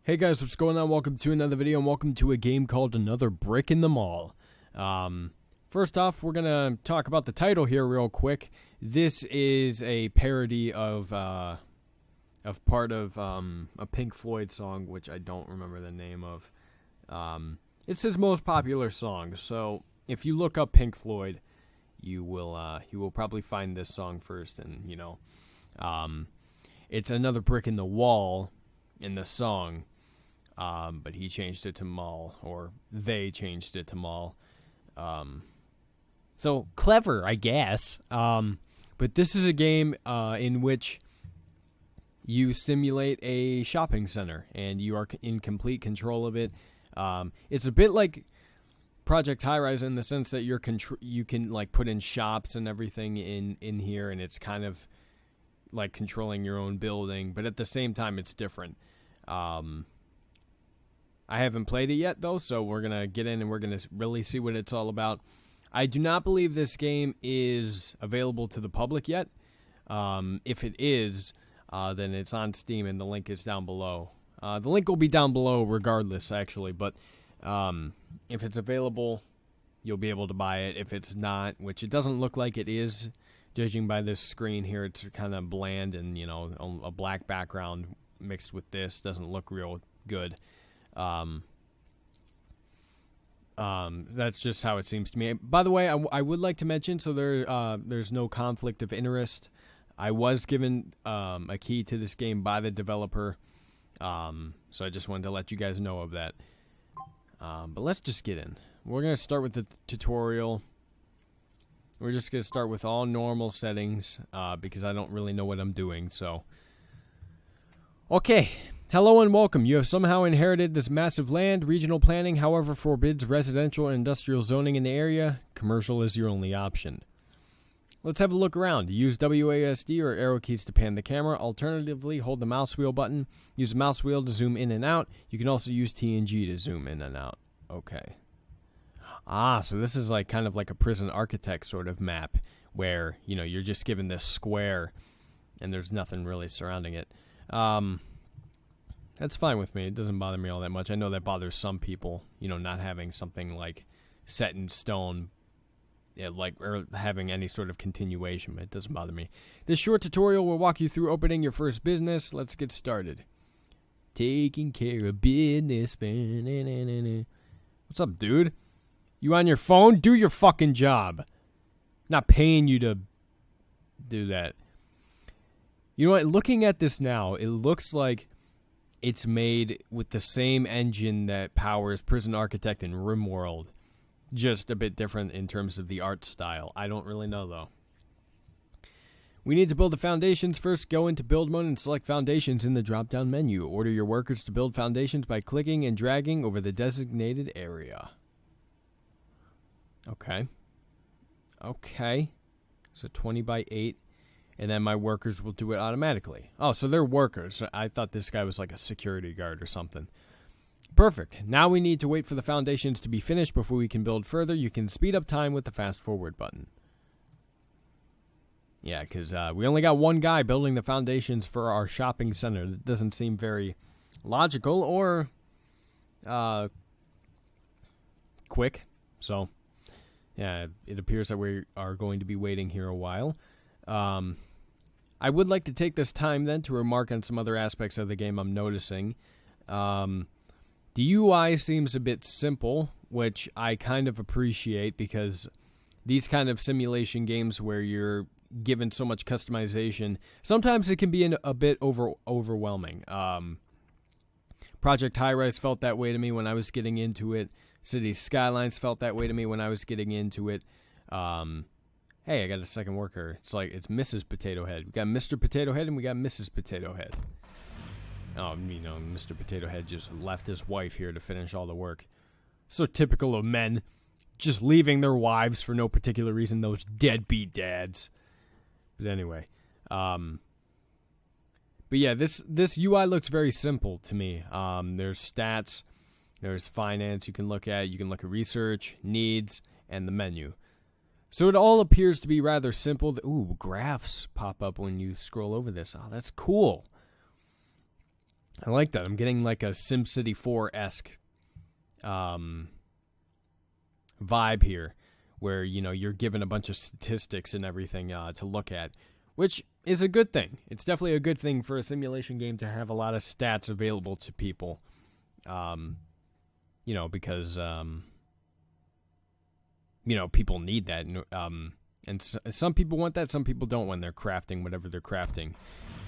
Hey guys, what's going on? Welcome to another video and welcome to a game called Another Brick in the Mall. First off, we're going to talk about the title here real quick. This is a parody of part of a Pink Floyd song, which I don't remember the name of. It's his most popular song, so if you look up Pink Floyd, you will probably find this song first, and it's Another Brick in the Wall in the song. But he changed it to mall, or they changed it to mall. So clever, I guess. But this is a game in which you simulate a shopping center, and you are in complete control of it. It's a bit like Project High Rise in the sense that you can like put in shops and everything in here, and it's kind of like controlling your own building. But at the same time, it's different. I haven't played it yet, though, so we're going to get in and we're going to really see what it's all about. I do not believe this game is available to the public yet. If it is, then it's on Steam, and the link is down below. The link will be down below regardless, actually, but if it's available, you'll be able to buy it. If it's not, which it doesn't look like it is, judging by this screen here, it's kind of bland, and, a black background mixed with this doesn't look real good. That's just how it seems to me. By the way, I would like to mention, so there's no conflict of interest. I was given a key to this game by the developer, so I just wanted to let you guys know of that. But let's just get in. We're going to start with the tutorial. We're just going to start with all normal settings, because I don't really know what I'm doing, so. Okay. Hello and welcome. You have somehow inherited this massive land. Regional planning, however, forbids residential and industrial zoning in the area. Commercial is your only option. Let's have a look around. Use WASD or arrow keys to pan the camera. Alternatively, hold the mouse wheel button. Use the mouse wheel to zoom in and out. You can also use T and G to zoom in and out. Okay. So this is like kind of like a prison architect sort of map where, you're just given this square and there's nothing really surrounding it. That's fine with me. It doesn't bother me all that much. I know that bothers some people, not having something like set in stone, or having any sort of continuation, but it doesn't bother me. This short tutorial will walk you through opening your first business. Let's get started. Taking care of business. What's up, dude? You on your phone? Do your fucking job. Not paying you to do that. You know what? Looking at this now, it looks like it's made with the same engine that powers Prison Architect and RimWorld. Just a bit different in terms of the art style. I don't really know, though. We need to build the foundations. First, go into Build Mode and select Foundations in the drop-down menu. Order your workers to build foundations by clicking and dragging over the designated area. Okay. So 20 by 8. And then my workers will do it automatically. Oh, so they're workers. I thought this guy was like a security guard or something. Perfect. Now we need to wait for the foundations to be finished before we can build further. You can speed up time with the fast forward button. Yeah, because we only got one guy building the foundations for our shopping center. That doesn't seem very logical or quick. So, yeah, it appears that we are going to be waiting here a while. I would like to take this time then to remark on some other aspects of the game I'm noticing. The UI seems a bit simple, which I kind of appreciate because these kind of simulation games where you're given so much customization, sometimes it can be a bit overwhelming. Project High Rise felt that way to me when I was getting into it. Cities Skylines felt that way to me when I was getting into it. Hey, I got a second worker. It's Mrs. Potato Head. We got Mr. Potato Head and we got Mrs. Potato Head. Oh, Mr. Potato Head just left his wife here to finish all the work. So typical of men. Just leaving their wives for no particular reason. Those deadbeat dads. But anyway. But yeah, this UI looks very simple to me. There's stats. There's finance you can look at. You can look at research, needs, and the menu. So it all appears to be rather simple. Ooh, graphs pop up when you scroll over this. Oh, that's cool. I like that. I'm getting like a SimCity 4-esque vibe here, where, you know, you're given a bunch of statistics and everything to look at, which is a good thing. It's definitely a good thing for a simulation game to have a lot of stats available to people, you know, because, you know, people need that. And some people want that, some people don't when they're crafting whatever they're crafting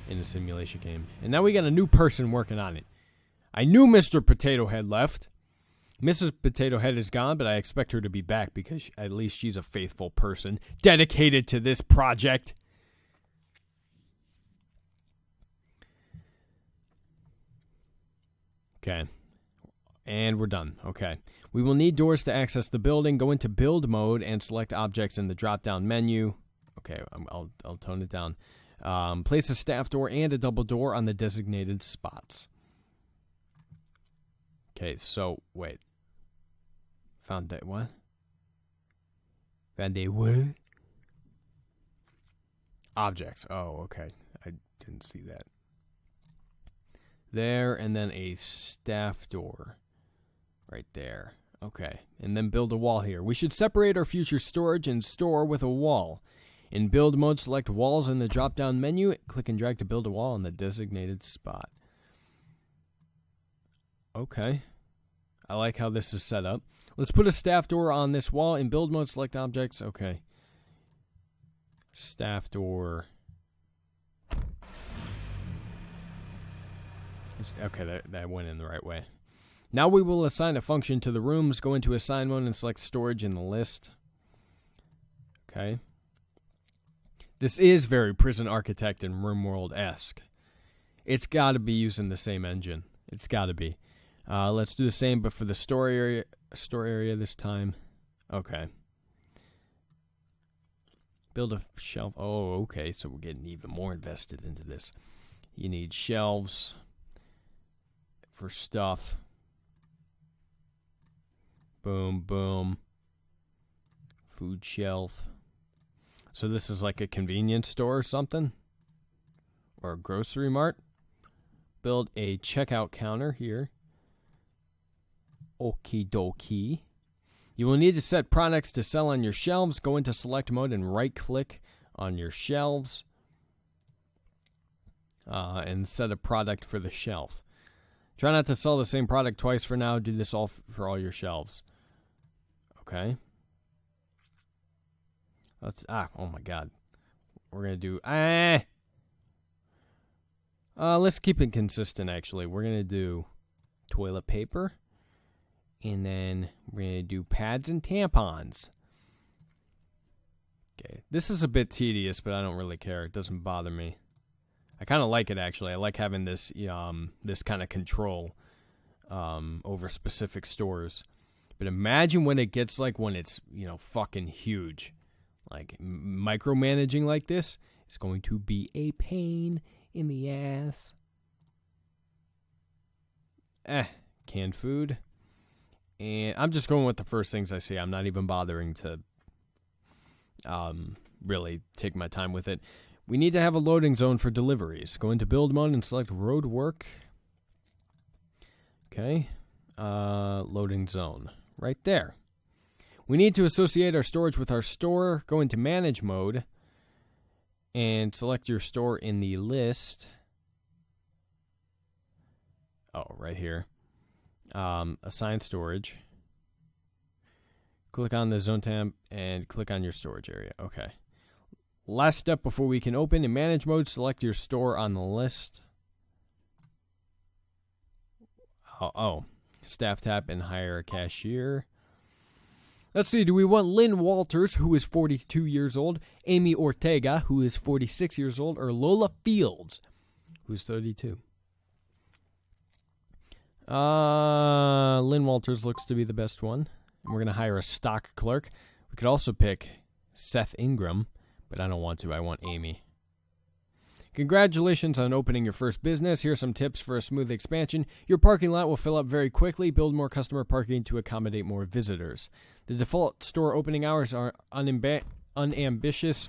in a simulation game. And now we got a new person working on it. I knew Mr. Potato Head left. Mrs. Potato Head is gone, but I expect her to be back because at least she's a faithful person dedicated to this project. Okay. And we're done. Okay. We will need doors to access the building. Go into build mode and select objects in the drop-down menu. Okay, I'll tone it down. Place a staff door and a double door on the designated spots. Okay, so, wait. Found that what? Found a what? Objects. Oh, okay. I didn't see that. There, and then a staff door. Right there. Okay, and then build a wall here. We should separate our future storage and store with a wall. In build mode, select walls in the drop-down menu. Click and drag to build a wall on the designated spot. Okay. I like how this is set up. Let's put a staff door on this wall. In build mode, select objects. Okay. Staff door. Okay, that went in the right way. Now we will assign a function to the rooms. Go into assign mode and select storage in the list. Okay. This is very Prison Architect and RimWorld-esque. It's got to be using the same engine. It's got to be. Let's do the same, but for the store area this time. Okay. Build a shelf. Oh, okay. So we're getting even more invested into this. You need shelves for stuff. Boom, boom. Food shelf. So this is like a convenience store or something? Or a grocery mart? Build a checkout counter here. Okie dokie. You will need to set products to sell on your shelves. Go into select mode and right-click on your shelves. And set a product for the shelf. Try not to sell the same product twice for now. Do this all for all your shelves. Okay. Oh my god. We're going to do, let's keep it consistent, actually. We're going to do toilet paper. And then we're going to do pads and tampons. Okay. This is a bit tedious, but I don't really care. It doesn't bother me. I kind of like it, actually. I like having this this kind of control over specific stores. But imagine when it gets like when it's, you know, fucking huge. Like micromanaging like this is going to be a pain in the ass. Canned food. And I'm just going with the first things I see. I'm not even bothering to really take my time with it. We need to have a loading zone for deliveries. Go into build mode and select road work. Okay. Loading zone. Right there. We need to associate our storage with our store. Go into manage mode and select your store in the list. Oh, right here. Assign storage. Click on the zone tab and click on your storage area. Okay. Last step before we can open. In manage mode, select your store on the list. Oh. Staff tab and hire a cashier. Let's see. Do we want Lynn Walters, who is 42 years old, Amy Ortega, who is 46 years old, or Lola Fields, who's 32? Lynn Walters looks to be the best one. And we're going to hire a stock clerk. We could also pick Seth Ingram, but I don't want to. I want Amy. Congratulations on opening your first business. Here are some tips for a smooth expansion. Your parking lot will fill up very quickly. Build more customer parking to accommodate more visitors. The default store opening hours are unambitious.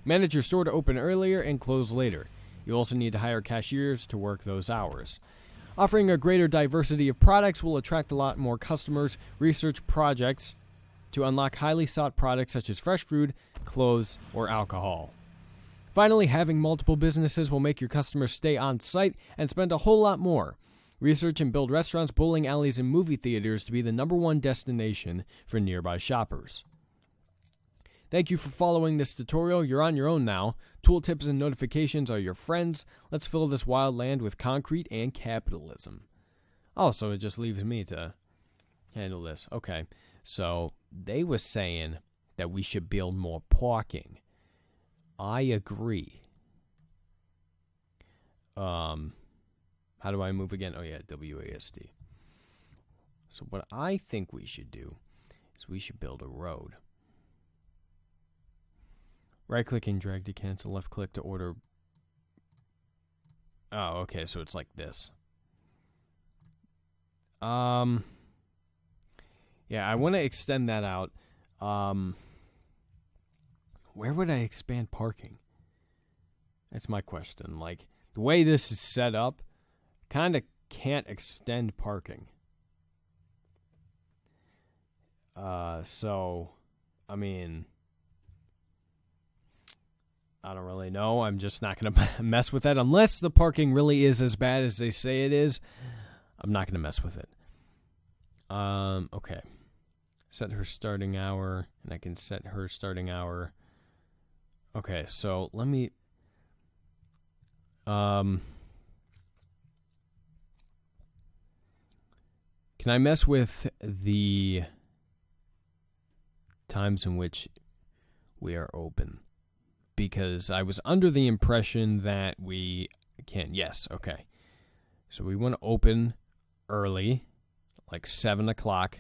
Manage your store to open earlier and close later. You also need to hire cashiers to work those hours. Offering a greater diversity of products will attract a lot more customers. Research projects to unlock highly sought products such as fresh food, clothes, or alcohol. Finally, having multiple businesses will make your customers stay on site and spend a whole lot more. Research and build restaurants, bowling alleys, and movie theaters to be the #1 destination for nearby shoppers. Thank you for following this tutorial. You're on your own now. Tooltips and notifications are your friends. Let's fill this wild land with concrete and capitalism. Oh, so it just leaves me to handle this. Okay, so they were saying that we should build more parking. I agree. How do I move again? Oh, yeah, WASD. So what I think we should do is we should build a road. Right-click and drag to cancel. Left-click to order. Oh, okay, so it's like this. Yeah, I want to extend that out. Where would I expand parking? That's my question. Like, the way this is set up, kind of can't extend parking. So, I mean, I don't really know. I'm just not going to mess with that. Unless the parking really is as bad as they say it is, I'm not going to mess with it. Okay. Set her starting hour, and I can set her starting hour. Okay, so let me... Can I mess with the times in which we are open? Because I was under the impression that we can. Yes, okay. So we want to open early, like 7 o'clock,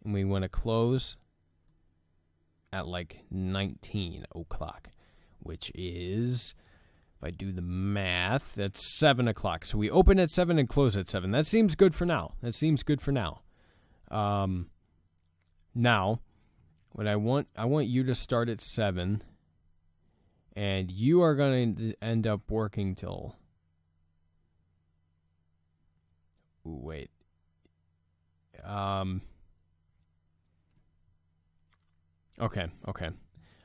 and we want to close at like 19 o'clock, which is, if I do the math, that's 7 o'clock. So we open at 7 and close at 7. That seems good for now. Now, what I want you to start at 7, and you are going to end up working till... Ooh, wait. Okay.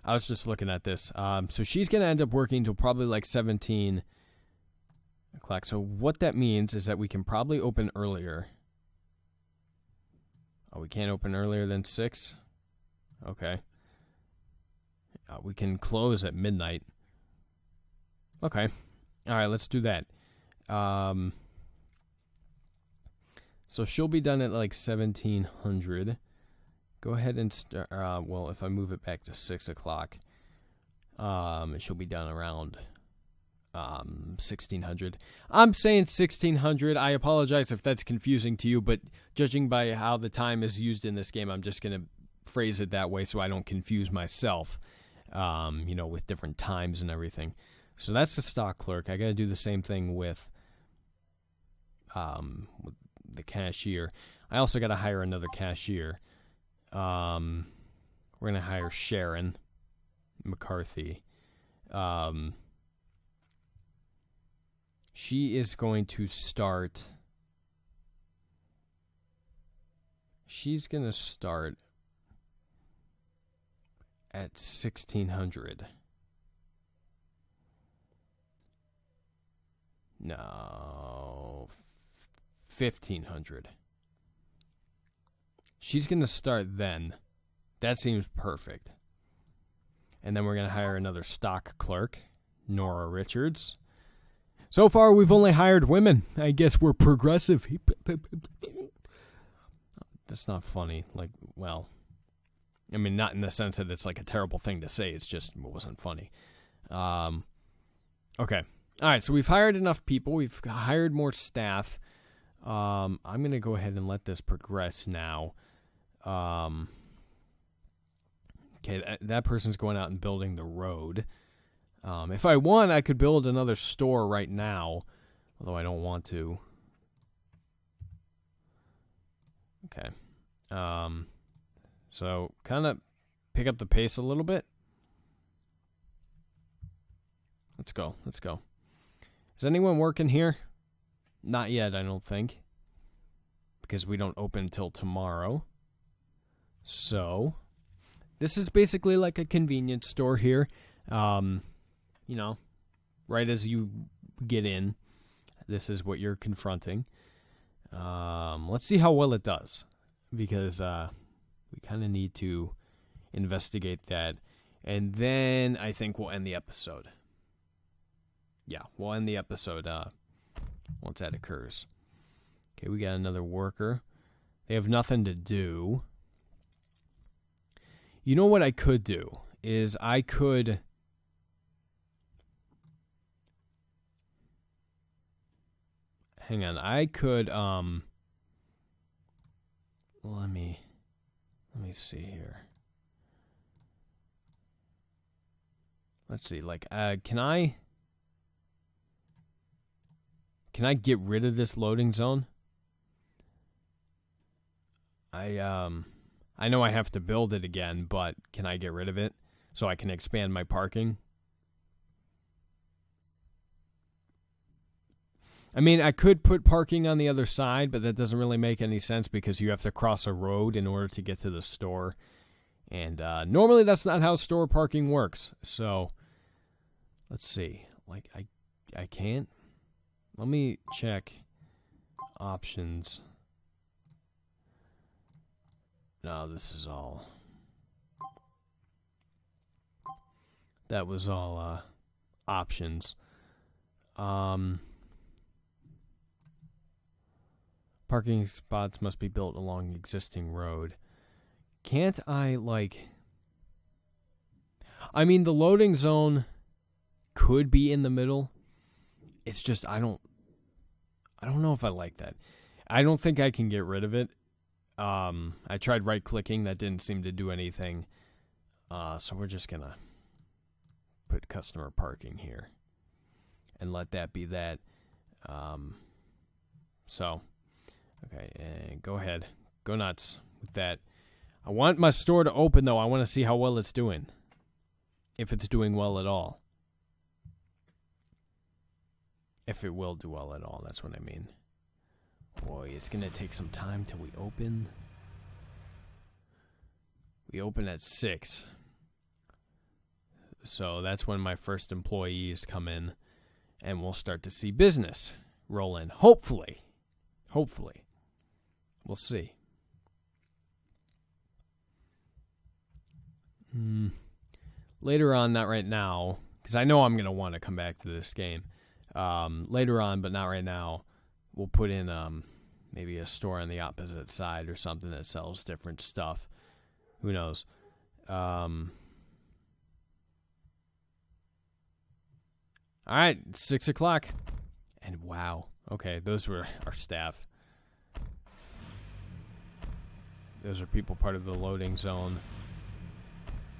I was just looking at this. So she's going to end up working till probably like 17 o'clock. So what that means is that we can probably open earlier. Oh, we can't open earlier than 6? Okay. We can close at midnight. Okay. All right, let's do that. So she'll be done at like 1700. Go ahead and start. Well, if I move it back to 6 o'clock, she'll be done around 1600. I'm saying 1600. I apologize if that's confusing to you, but judging by how the time is used in this game, I'm just going to phrase it that way so I don't confuse myself, with different times and everything. So that's the stock clerk. I got to do the same thing with the cashier. I also got to hire another cashier. We're going to hire Sharon McCarthy. She is going to start... She's going to start at 1600. No, 1500. She's going to start then. That seems perfect. And then we're going to hire another stock clerk, Nora Richards. So far, we've only hired women. I guess we're progressive. That's not funny. Like, well, I mean, not in the sense that it's like a terrible thing to say. It's just, it wasn't funny. Okay. All right, so we've hired enough people. We've hired more staff. I'm going to go ahead and let this progress now. Okay, that person's going out and building the road. If I want, I could build another store right now, although I don't want to. Okay. So kind of pick up the pace a little bit. Let's go. Is anyone working here? Not yet, I don't think. Because we don't open until tomorrow. So, this is basically like a convenience store here. You know, right as you get in, this is what you're confronting. Let's see how well it does. Because we kind of need to investigate that. And then I think we'll end the episode. Yeah, we'll end the episode once that occurs. Okay, we got another worker. They have nothing to do. You know what I could do is I could... Hang on, I could... Let me see here. Let's see, like, can I get rid of this loading zone? I know I have to build it again, but can I get rid of it so I can expand my parking? I mean, I could put parking on the other side, but that doesn't really make any sense because you have to cross a road in order to get to the store. And normally that's not how store parking works. So, let's see. Like, I can't. Let me check options. No, this is all. That was all options. Parking spots must be built along existing road. Can't I, like... I mean, the loading zone could be in the middle. It's just, I don't know if I like that. I don't think I can get rid of it. I tried right-clicking. That didn't seem to do anything. So we're just going to put customer parking here and let that be that. Okay, go ahead. Go nuts with that. I want my store to open, though. I want to see how well it's doing. If it's doing well at all. If it will do well at all, that's what I mean. Boy, it's going to take some time till we open. We open at 6. So that's when my first employees come in. And we'll start to see business roll in. Hopefully. We'll see. Later on, not right now, because I know I'm going to want to come back to this game. Later on, but not right now, we'll put in maybe a store on the opposite side or something that sells different stuff. Who knows? All right, 6 o'clock. And wow. Okay, those were our staff. Those are people part of the loading zone.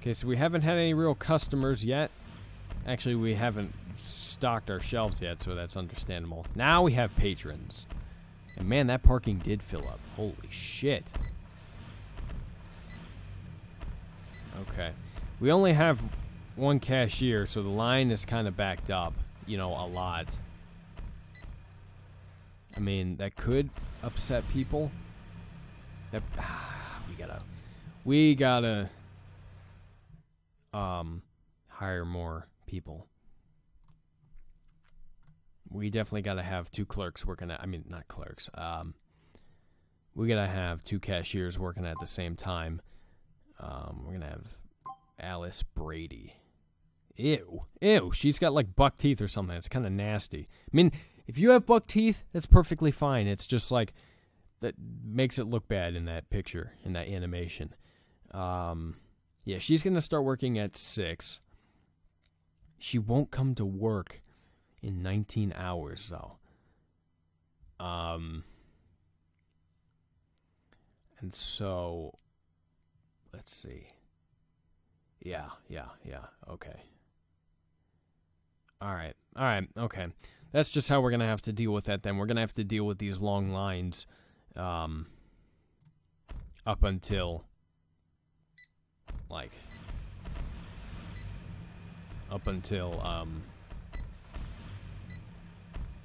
Okay, so we haven't had any real customers yet. Actually, we haven't stocked our shelves yet, so that's understandable. Now we have patrons. And man, that parking did fill up. Holy shit. Okay. We only have one cashier, so the line is kind of backed up, you know, a lot. I mean, that could upset people. That we gotta hire more people. We definitely gotta have 2 clerks working at, I mean, not clerks. We gotta have 2 cashiers working at the same time. We're gonna have Alice Brady. Ew. She's got like buck teeth or something. It's kind of nasty. I mean, if you have buck teeth, that's perfectly fine. It's just like that makes it look bad in that picture, in that animation. Yeah, she's gonna start working at 6. She won't come to work in 19 hours, though. And so, let's see. Yeah, okay. All right, okay. That's just how we're going to have to deal with that then. We're going to have to deal with these long lines up until,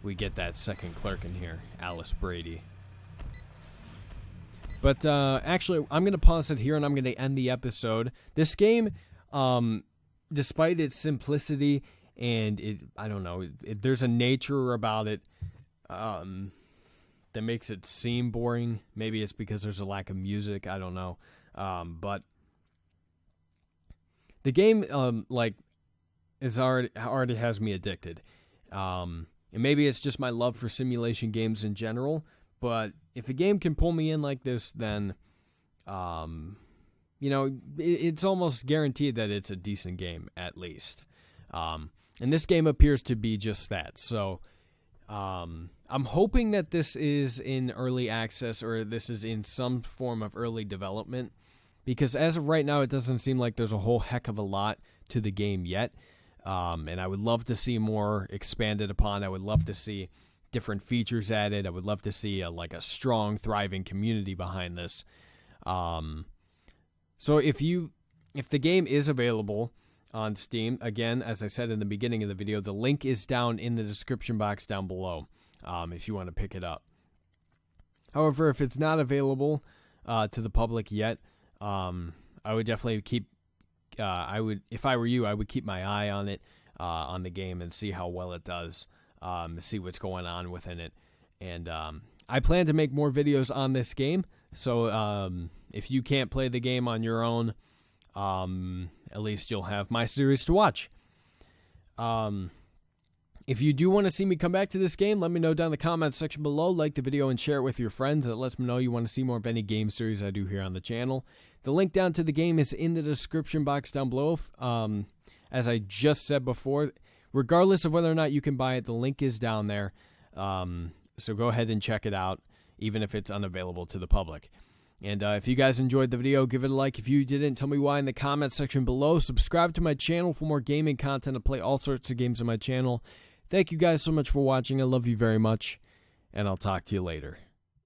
we get that second clerk in here, Alice Brady. But actually, I'm going to pause it here, and I'm going to end the episode. This game, despite its simplicity and I don't know, there's a nature about it that makes it seem boring. Maybe it's because there's a lack of music. I don't know. But the game, is already has me addicted. And maybe it's just my love for simulation games in general. But if a game can pull me in like this, then, it's almost guaranteed that it's a decent game, at least. And this game appears to be just that. So I'm hoping that this is in early access, or this is in some form of early development, because as of right now, it doesn't seem like there's a whole heck of a lot to the game yet. And I would love to see more expanded upon. I would love to see different features added. I would love to see a strong, thriving community behind this. So if the game is available on Steam, again, as I said in the beginning of the video, the link is down in the description box down below if you want to pick it up. However, if it's not available to the public yet, I would definitely if I were you, I would keep my eye on it, on the game, and see how well it does. See what's going on within it. And I plan to make more videos on this game, so if you can't play the game on your own, at least you'll have my series to watch. If you do want to see me come back to this game, let me know down in the comments section below. Like the video and share it with your friends. It lets me know you want to see more of any game series I do here on the channel. The link down to the game is in the description box down below. As I just said before, regardless of whether or not you can buy it, the link is down there. So go ahead and check it out, even if it's unavailable to the public. And if you guys enjoyed the video, give it a like. If you didn't, tell me why in the comments section below. Subscribe to my channel for more gaming content. I play all sorts of games on my channel. Thank you guys so much for watching. I love you very much, and I'll talk to you later.